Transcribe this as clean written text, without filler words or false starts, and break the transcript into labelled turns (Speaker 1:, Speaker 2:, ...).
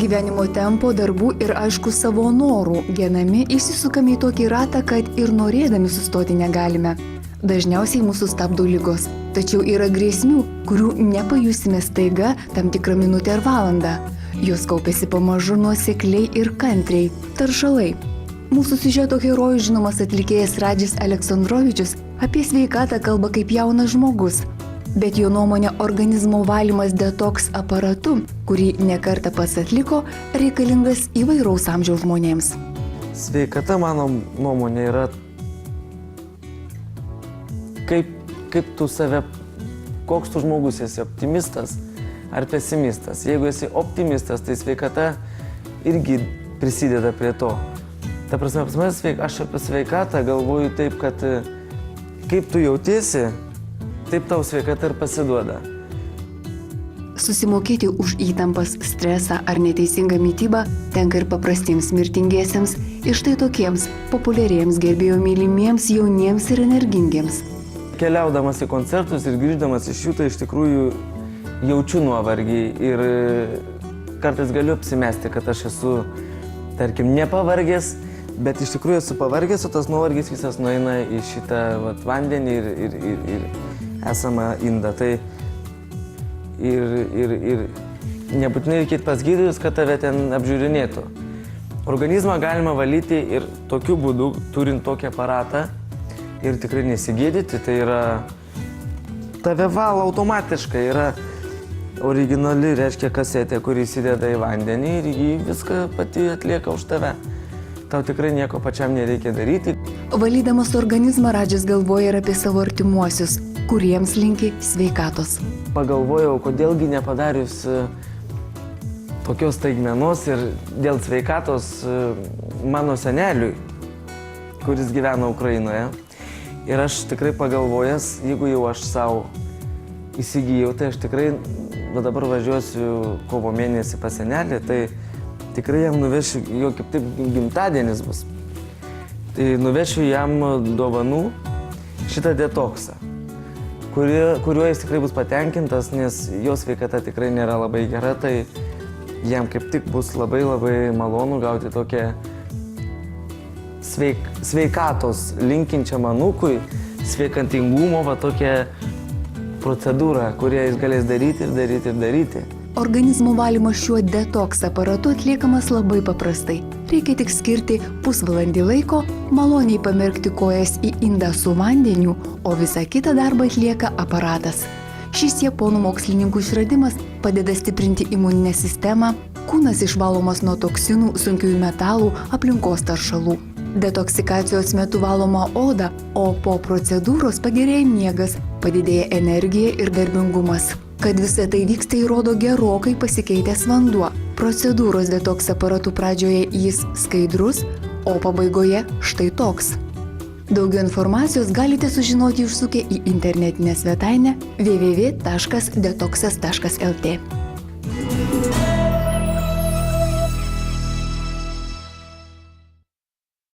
Speaker 1: Gyvenimo tempo, darbų ir aišku savo norų genami įsisukame į tokį ratą, kad ir norėdami sustoti negalime. Dažniausiai mūsų stabdo ligos. Tačiau yra grėsmių, kurių nepajusime staiga tam tikrą minutę ar valandą. Jos kaupiasi pamažu, nuosekliai ir kantriai. Taršalai. Mūsų siužeto herojus žinomas atlikėjas Radžis Aleksandrovičius apie sveikatą kalba kaip jaunas žmogus. Bet jo nuomonė organizmo valymas detoks aparatu, kurį nekartą pats atliko, reikalingas įvairaus amžiaus žmonėms.
Speaker 2: Sveikata, mano nuomonė, yra kaip tu save, koks tu žmogus esi, optimistas ar pesimistas. Jeigu esi optimistas, tai sveikata irgi prisideda prie to. Ta prasme, aš apie sveikatą galvoju taip, kad kaip tu jautiesi, taip tau sveikata ir pasiduoda.
Speaker 1: Susimokėti už įtampas, stresą ar neteisingą mitybą tenka ir paprastiems mirtingiesiems, ir štai tokiems populiariems gerbėjų mylimiems, jauniems ir energingiems.
Speaker 2: Keliaudamas į koncertus ir grįždamas iš jų, tai iš tikrųjų jaučiu nuovargį ir kartais galiu apsimesti, kad aš esu, tarkim, nepavargęs, bet iš tikrųjų esu pavargęs, o tas nuovargis visas nueina į šitą vandenį ir esamą indą. Tai ir nebūtinai reikėtų pas gydytojus, kad tave ten apžiūrinėtų. Organizmą galima valyti ir tokiu būdu, turint tokį aparatą ir tikrai nesigėdyti, tai yra tave valo automatiškai, yra originali, reiškia kasetė, kuri įsideda į vandenį ir jį viską pati atlieka už tave. Tau tikrai nieko pačiam nereikia daryti.
Speaker 1: Valydamas organizmą Radžis galvoja ir apie savo artimuosius, kuriems linki sveikatos.
Speaker 2: Pagalvojau, kodėlgi nepadarius tokios staigmenos ir dėl sveikatos mano seneliui, kuris gyvena Ukrainoje. Ir aš tikrai pagalvojęs, jeigu jau aš savo įsigijau, tai aš tikrai dabar važiuosiu kovo mėnesį pas senelį, tai tikrai jam nuvešiu, jo kaip taip gimtadienis bus. Tai nuvešiu jam dovanų šitą detoksą, kuriuo jis tikrai bus patenkintas, nes jo sveikata tikrai nėra labai gera, tai jam kaip tik bus labai malonu gauti tokią sveikatos linkinčiam anūkui, sveikantingumo, tokią procedūrą, kurią jis galės daryti.
Speaker 1: Organizmo valymas šiuo detoks aparatu atliekamas labai paprastai. Reikia tik skirti pusvalandį laiko, maloniai pamerkti kojas į indą su vandeniu, o visą kitą darbą atlieka aparatas. Šis japonų mokslininkų išradimas padeda stiprinti imuninę sistemą, kūnas išvalomas nuo toksinų, sunkiųjų metalų, aplinkos taršalų. Detoksikacijos metu valoma oda, o po procedūros pagerėja miegas, padidėja energija ir darbingumas. Kad visa tai vyksta, įrodo gerokai pasikeitęs vanduo. Procedūros detoks aparatų pradžioje jis skaidrus, o pabaigoje štai toks. Daugiau informacijos galite sužinoti užsukę į internetinę svetainę www.detoksas.lt.